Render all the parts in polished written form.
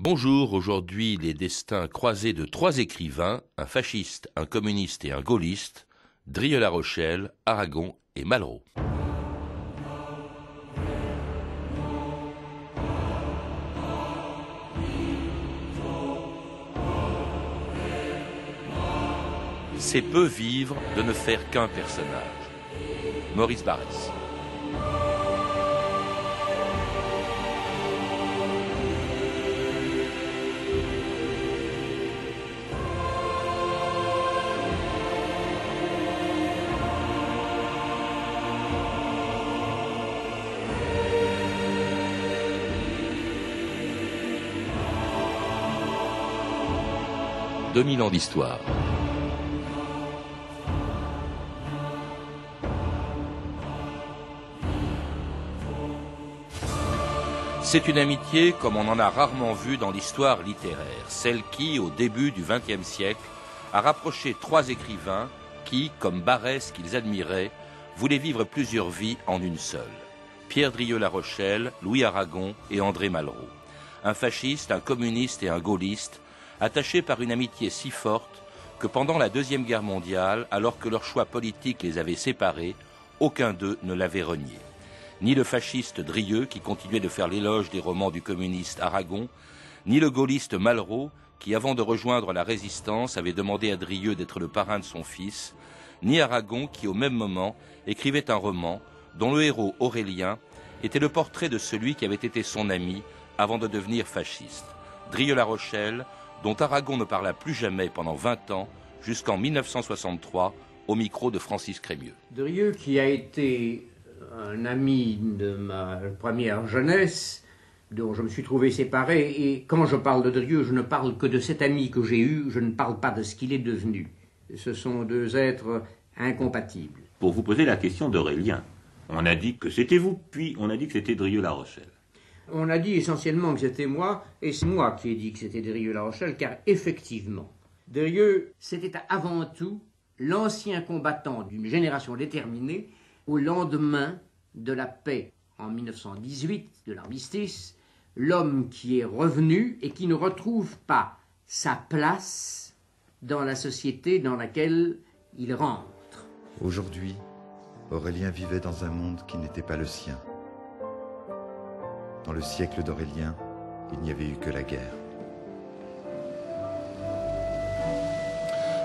Bonjour, aujourd'hui les destins croisés de trois écrivains, un fasciste, un communiste et un gaulliste, Drieux-La Rochelle, Aragon et Malraux. C'est peu vivre de ne faire qu'un personnage. Maurice Barrès. « 2000 ans d'histoire. C'est une amitié comme on en a rarement vu dans l'histoire littéraire, celle qui, au début du XXe siècle, a rapproché trois écrivains qui, comme Barrès qu'ils admiraient, voulaient vivre plusieurs vies en une seule. Pierre Drieux-La Rochelle, Louis Aragon et André Malraux. Un fasciste, un communiste et un gaulliste, attachés par une amitié si forte que pendant la Deuxième Guerre mondiale, alors que leur choix politique les avait séparés, aucun d'eux ne l'avait renié. Ni le fasciste Drieux, qui continuait de faire l'éloge des romans du communiste Aragon, ni le gaulliste Malraux, qui avant de rejoindre la résistance avait demandé à Drieux d'être le parrain de son fils, ni Aragon, qui au même moment écrivait un roman dont le héros Aurélien était le portrait de celui qui avait été son ami avant de devenir fasciste. Drieux-La Rochelle, dont Aragon ne parla plus jamais pendant 20 ans, jusqu'en 1963, au micro de Francis Crémieux. Drieux, qui a été un ami de ma première jeunesse, dont je me suis trouvé séparé, et quand je parle de Drieux, je ne parle que de cet ami que j'ai eu, je ne parle pas de ce qu'il est devenu. Ce sont deux êtres incompatibles. Pour vous poser la question d'Aurélien, on a dit que c'était vous, puis on a dit que c'était Drieux-La Rochelle. On a dit essentiellement que c'était moi, et c'est moi qui ai dit que c'était Drieux-La Rochelle, car effectivement, Drieux, c'était avant tout l'ancien combattant d'une génération déterminée au lendemain de la paix en 1918, de l'armistice, l'homme qui est revenu et qui ne retrouve pas sa place dans la société dans laquelle il rentre. Aujourd'hui, Aurélien vivait dans un monde qui n'était pas le sien. Dans le siècle d'Aurélien, il n'y avait eu que la guerre.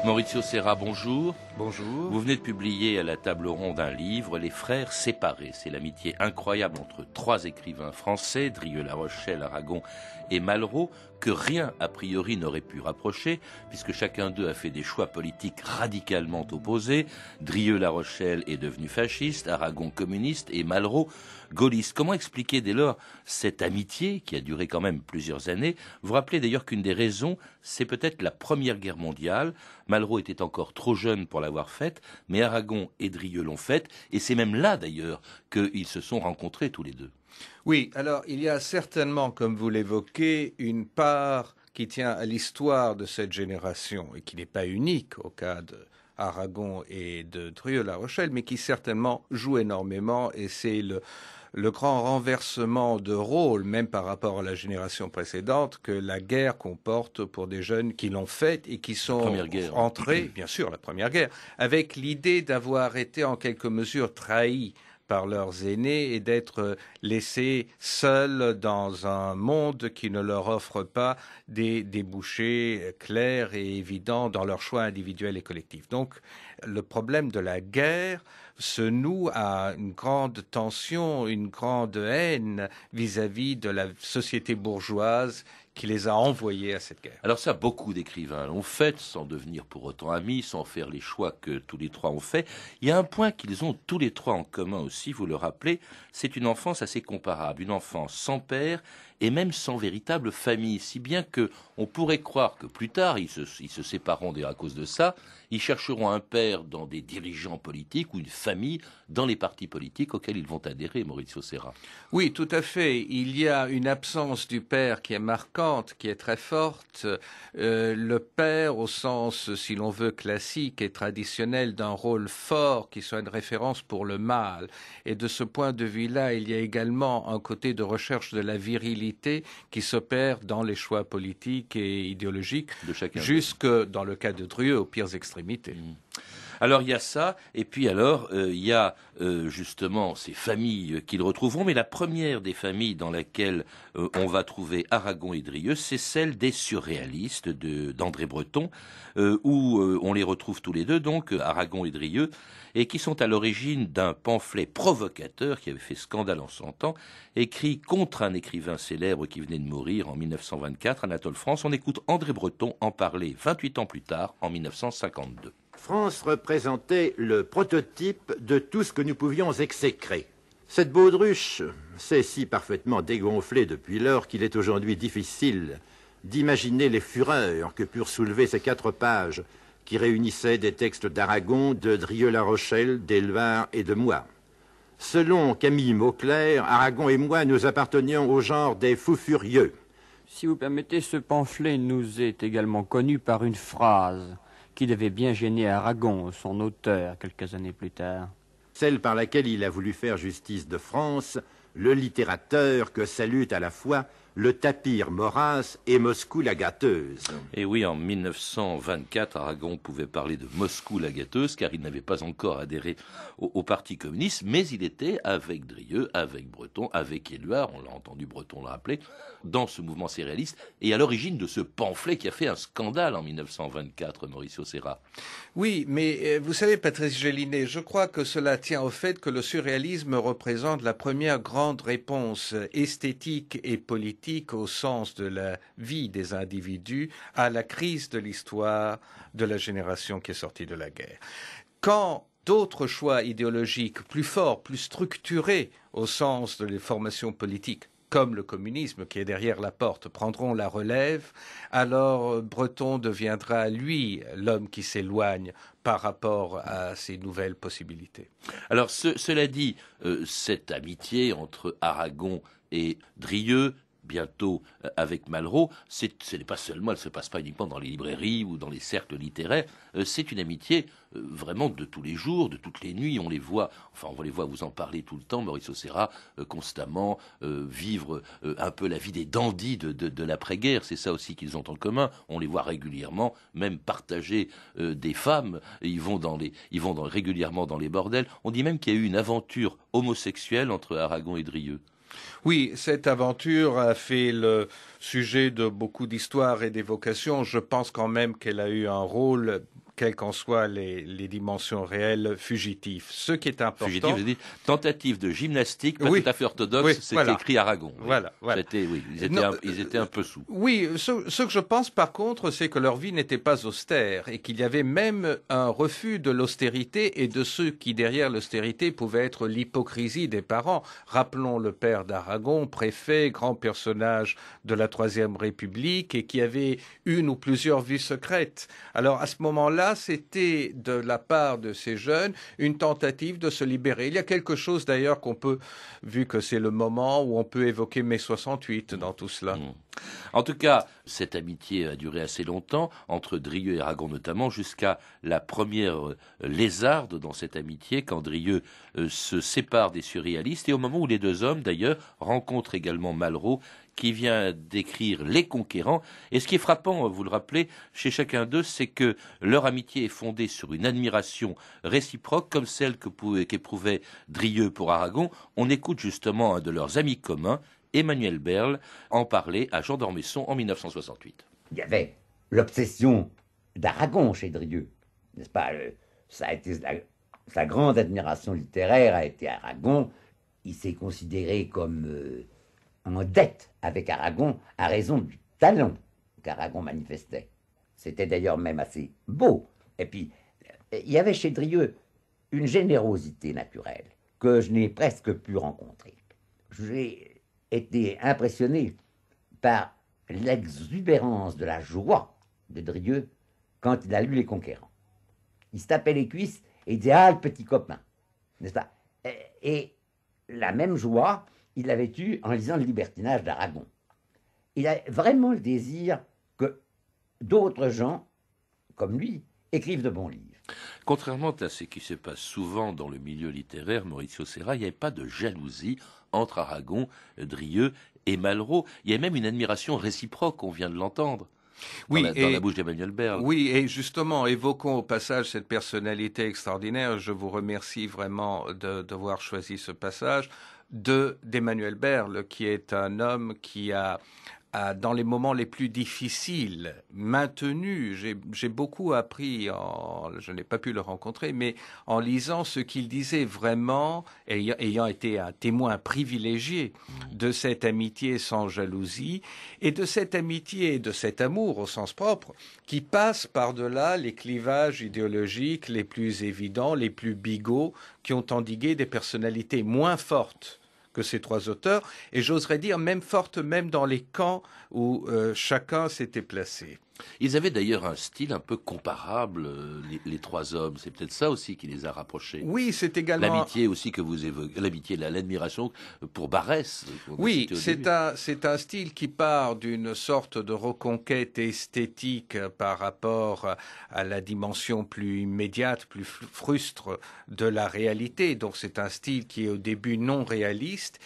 Maurizio Serra, bonjour. Bonjour. Vous venez de publier à la table ronde un livre, Les Frères séparés. C'est l'amitié incroyable entre trois écrivains français, Drieux-La Rochelle, Aragon et Malraux, que rien a priori n'aurait pu rapprocher, puisque chacun d'eux a fait des choix politiques radicalement opposés. Drieux-La Rochelle est devenu fasciste, Aragon communiste et Malraux gaulliste. Comment expliquer dès lors cette amitié qui a duré quand même plusieurs années? Vous rappelez d'ailleurs qu'une des raisons, c'est peut-être la Première Guerre mondiale. Malraux était encore trop jeune pour l'avoir faite, mais Aragon et Drieux l'ont faite, et c'est même là d'ailleurs qu'ils se sont rencontrés tous les deux. Oui, alors il y a certainement, comme vous l'évoquez, une part qui tient à l'histoire de cette génération et qui n'est pas unique au cas d'Aragon et de Drieux-La Rochelle, mais qui certainement joue énormément, et c'est le grand renversement de rôle, même par rapport à la génération précédente, que la guerre comporte pour des jeunes qui l'ont faite et qui sont entrés, bien sûr, la Première Guerre, avec l'idée d'avoir été en quelque mesure trahis par leurs aînés et d'être laissés seuls dans un monde qui ne leur offre pas des débouchés clairs et évidents dans leurs choix individuels et collectifs. Donc, le problème de la guerre se noue à une grande tension, une grande haine vis-à-vis de la société bourgeoise qui les a envoyés à cette guerre. Alors ça, beaucoup d'écrivains l'ont fait, sans devenir pour autant amis, sans faire les choix que tous les trois ont fait. Il y a un point qu'ils ont tous les trois en commun aussi, vous le rappelez, c'est une enfance assez comparable, une enfance sans père et même sans véritable famille, si bien que on pourrait croire que plus tard, ils se sépareront d'ailleurs à cause de ça, ils chercheront un père dans des dirigeants politiques ou une famille dans les partis politiques auxquels ils vont adhérer, Maurizio Serra. Oui, tout à fait. Il y a une absence du père qui est marquante, qui est très forte. Le père, au sens, si l'on veut, classique et traditionnel d'un rôle fort qui soit une référence pour le mâle. Et de ce point de vue-là, il y a également un côté de recherche de la virilité subtilité qui s'opère dans les choix politiques et idéologiques, de chacun, jusque, dans le cas de Drieux, aux pires extrémités. Alors il y a ça, et puis alors il y a justement ces familles qu'ils retrouveront, mais la première des familles dans laquelle on va trouver Aragon et Drieux, c'est celle des surréalistes d'André Breton, où on les retrouve tous les deux, donc Aragon et Drieux, et qui sont à l'origine d'un pamphlet provocateur qui avait fait scandale en son temps, écrit contre un écrivain célèbre qui venait de mourir en 1924, Anatole France. On écoute André Breton en parler 28 ans plus tard, en 1952. France représentait le prototype de tout ce que nous pouvions exécrer. Cette baudruche s'est si parfaitement dégonflée depuis lors qu'il est aujourd'hui difficile d'imaginer les fureurs que purent soulever ces 4 pages qui réunissaient des textes d'Aragon, de Drieux-La Rochelle, d'Éluard et de moi. Selon Camille Mauclerc, Aragon et moi nous appartenions au genre des fous furieux. Si vous permettez, ce pamphlet nous est également connu par une phrase qui devait bien gêner Aragon, son auteur, quelques années plus tard. Celle par laquelle il a voulu faire justice de France, le littérateur que salue à la fois le tapir Maurras et Moscou la gâteuse. Et oui, en 1924, Aragon pouvait parler de Moscou la gâteuse, car il n'avait pas encore adhéré au Parti communiste, mais il était avec Drieux, avec Breton, avec Éluard, on l'a entendu Breton le rappeler, dans ce mouvement surréaliste, et à l'origine de ce pamphlet qui a fait un scandale en 1924, Mauricio Serra. Oui, mais vous savez, Patrice Gélinet, je crois que cela tient au fait que le surréalisme représente la première grande réponse esthétique et politique au sens de la vie des individus à la crise de l'histoire de la génération qui est sortie de la guerre. Quand d'autres choix idéologiques plus forts, plus structurés au sens de les formations politiques, comme le communisme qui est derrière la porte, prendront la relève, alors Breton deviendra, lui, l'homme qui s'éloigne par rapport à ces nouvelles possibilités. Alors, cela dit, cette amitié entre Aragon et Drieux, bientôt avec Malraux, ce n'est pas seulement, elle ne se passe pas uniquement dans les librairies ou dans les cercles littéraires, c'est une amitié vraiment de tous les jours, de toutes les nuits, on les voit, vous en parlez tout le temps, Mauricio Serra, constamment vivre un peu la vie des dandys de l'après-guerre, c'est ça aussi qu'ils ont en commun, on les voit régulièrement, même partager des femmes, ils vont régulièrement dans les bordels, on dit même qu'il y a eu une aventure homosexuelle entre Aragon et Drieux. Oui, cette aventure a fait le sujet de beaucoup d'histoires et d'évocations. Je pense quand même qu'elle a eu un rôle, quelles qu'en soient les dimensions réelles, fugitif. Ce qui est important... Fugitif, je dis, tentative de gymnastique, pas tout à fait orthodoxe, oui, c'est voilà. écrit Aragon. Oui. Voilà. Ils étaient un peu sous. Oui, ce que je pense par contre, c'est que leur vie n'était pas austère et qu'il y avait même un refus de l'austérité et de ceux qui, derrière l'austérité, pouvaient être l'hypocrisie des parents. Rappelons le père d'Aragon, préfet, grand personnage de la Troisième République et qui avait une ou plusieurs vies secrètes. Alors à ce moment-là, c'était de la part de ces jeunes une tentative de se libérer. Il y a quelque chose d'ailleurs qu'on peut, vu que c'est le moment où on peut évoquer mai 68 dans tout cela. En tout cas, cette amitié a duré assez longtemps, entre Drieux et Aragon notamment, jusqu'à la première lézarde dans cette amitié, quand Drieux se sépare des surréalistes, et au moment où les deux hommes, d'ailleurs, rencontrent également Malraux, qui vient d'écrire Les Conquérants. Et ce qui est frappant, vous le rappelez, chez chacun d'eux, c'est que leur amitié est fondée sur une admiration réciproque, comme celle qu'éprouvait Drieux pour Aragon. On écoute justement un de leurs amis communs, Emmanuel Berle, en parler à Jean d'Ormesson en 1968. Il y avait l'obsession d'Aragon chez Drieux, n'est-ce pas? Ça a été sa grande admiration littéraire a été Aragon. Il s'est considéré comme en dette avec Aragon à raison du talent qu'Aragon manifestait. C'était d'ailleurs même assez beau. Et puis, il y avait chez Drieux une générosité naturelle que je n'ai presque pu rencontrer. J'ai été impressionné par l'exubérance de la joie de Drieux quand il a lu Les Conquérants. Il se tapait les cuisses et disait « Ah, le petit copain !» n'est-ce pas? Et la même joie, il l'avait eue en lisant Le Libertinage d'Aragon. Il a vraiment le désir que d'autres gens, comme lui, écrivent de bons livres. Contrairement à ce qui se passe souvent dans le milieu littéraire, Mauricio Serra, il n'y avait pas de jalousie entre Aragon, Drieux et Malraux. Il y a même une admiration réciproque, on vient de l'entendre. Dans la bouche d'Emmanuel Berle. Oui, et justement, évoquons au passage cette personnalité extraordinaire. Je vous remercie vraiment d'avoir choisi ce passage d'Emmanuel Berle, qui est un homme qui a dans les moments les plus difficiles, maintenu. J'ai beaucoup appris, je n'ai pas pu le rencontrer, mais en lisant ce qu'il disait vraiment, ayant été un témoin privilégié de cette amitié sans jalousie, et de cette amitié et de cet amour au sens propre, qui passe par-delà les clivages idéologiques les plus évidents, les plus bigots, qui ont endigué des personnalités moins fortes que ces trois auteurs, et j'oserais dire même forte, même dans les camps où chacun s'était placé. Ils avaient d'ailleurs un style un peu comparable, les trois hommes. C'est peut-être ça aussi qui les a rapprochés. Oui, c'est également... L'amitié aussi que vous évoquez, l'amitié, l'admiration pour Barrès. Oui, c'est un style qui part d'une sorte de reconquête esthétique par rapport à la dimension plus immédiate, plus frustre de la réalité. Donc c'est un style qui est au début non réaliste,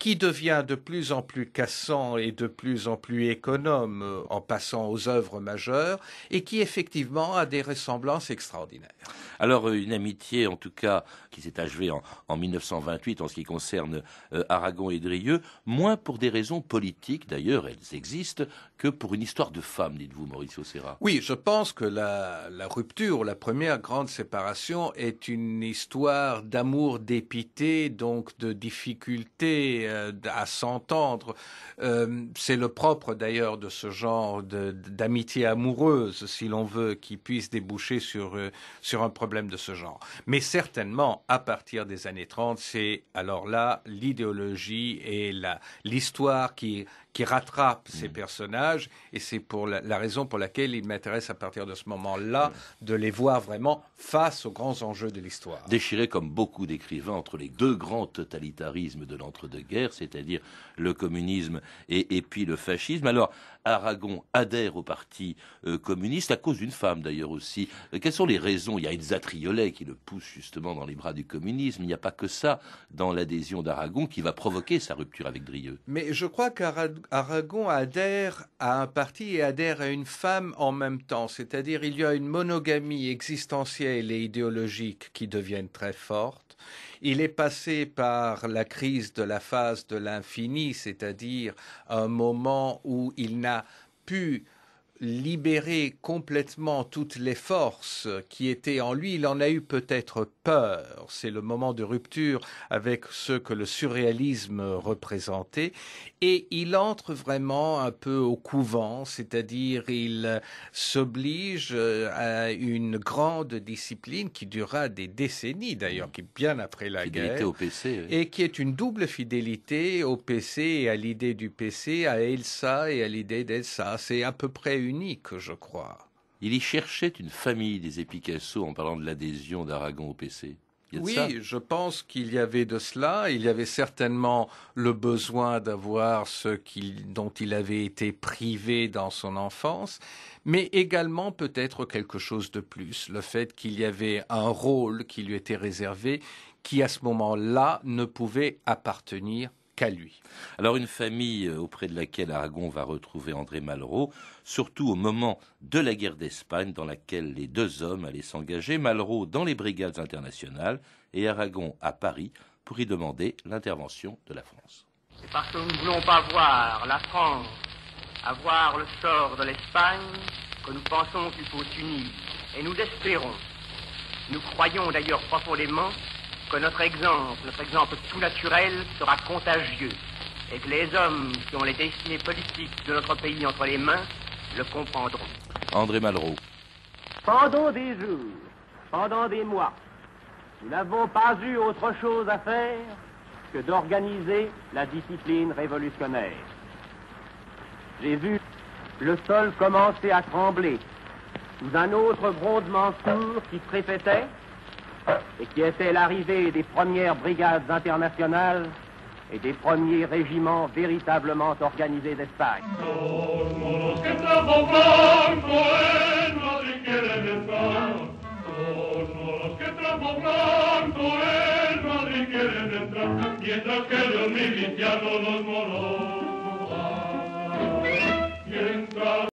qui devient de plus en plus cassant et de plus en plus économe en passant aux œuvres majeures, et qui effectivement a des ressemblances extraordinaires. Alors une amitié en tout cas qui s'est achevée en 1928 en ce qui concerne Aragon et Drieux, moins pour des raisons politiques d'ailleurs, elles existent, que pour une histoire de femme, dites-vous Mauricio Serra. Oui, je pense que la rupture, la première grande séparation est une histoire d'amour dépité, donc de difficulté à s'entendre. C'est le propre d'ailleurs de ce genre d'amitié amoureuse, si l'on veut, qui puisse déboucher sur un problème de ce genre. Mais certainement, à partir des années 30, c'est alors là l'idéologie et l'histoire qui rattrape ces personnages, et c'est pour la raison pour laquelle il m'intéresse à partir de ce moment-là de les voir vraiment face aux grands enjeux de l'histoire. Déchirés comme beaucoup d'écrivains entre les deux grands totalitarismes de l'entre-deux-guerres, c'est-à-dire le communisme et puis le fascisme. Alors, Aragon adhère au parti communiste à cause d'une femme d'ailleurs aussi. Quelles sont les raisons? Il y a Elsa Triolet qui le pousse justement dans les bras du communisme. Il n'y a pas que ça dans l'adhésion d'Aragon qui va provoquer sa rupture avec Drieux. Mais je crois qu'Aragon adhère à un parti et adhère à une femme en même temps. C'est-à-dire il y a une monogamie existentielle et idéologique qui deviennent très fortes. Il est passé par la crise de la phase de l'infini, c'est-à-dire un moment où il n'a pu libérer complètement toutes les forces qui étaient en lui. Il en a eu peut-être peur. C'est le moment de rupture avec ce que le surréalisme représentait. Et il entre vraiment un peu au couvent, c'est-à-dire il s'oblige à une grande discipline qui durera des décennies d'ailleurs, qui bien après la guerre. Au PC, oui. Et qui est une double fidélité au PC et à l'idée du PC, à Elsa et à l'idée d'Elsa. C'est à peu près unique, je crois. Il y cherchait une famille des Picasso en parlant de l'adhésion d'Aragon au PC. Oui, je pense qu'il y avait de cela. Il y avait certainement le besoin d'avoir dont il avait été privé dans son enfance, mais également peut-être quelque chose de plus. Le fait qu'il y avait un rôle qui lui était réservé, qui à ce moment-là ne pouvait appartenir qu'à lui. Alors une famille auprès de laquelle Aragon va retrouver André Malraux, surtout au moment de la guerre d'Espagne dans laquelle les deux hommes allaient s'engager, Malraux dans les brigades internationales et Aragon à Paris pour y demander l'intervention de la France. C'est parce que nous ne voulons pas voir la France avoir le sort de l'Espagne que nous pensons qu'il faut s'unir. Et nous espérons, nous croyons d'ailleurs profondément que notre exemple tout naturel sera contagieux et que les hommes qui ont les destinées politiques de notre pays entre les mains le comprendront. André Malraux. Pendant des jours, pendant des mois, nous n'avons pas eu autre chose à faire que d'organiser la discipline révolutionnaire. J'ai vu le sol commencer à trembler sous un autre grondement sourd qui se répétait et qui était l'arrivée des premières brigades internationales et des premiers régiments véritablement organisés d'Espagne. Mientras que los milicianos los moros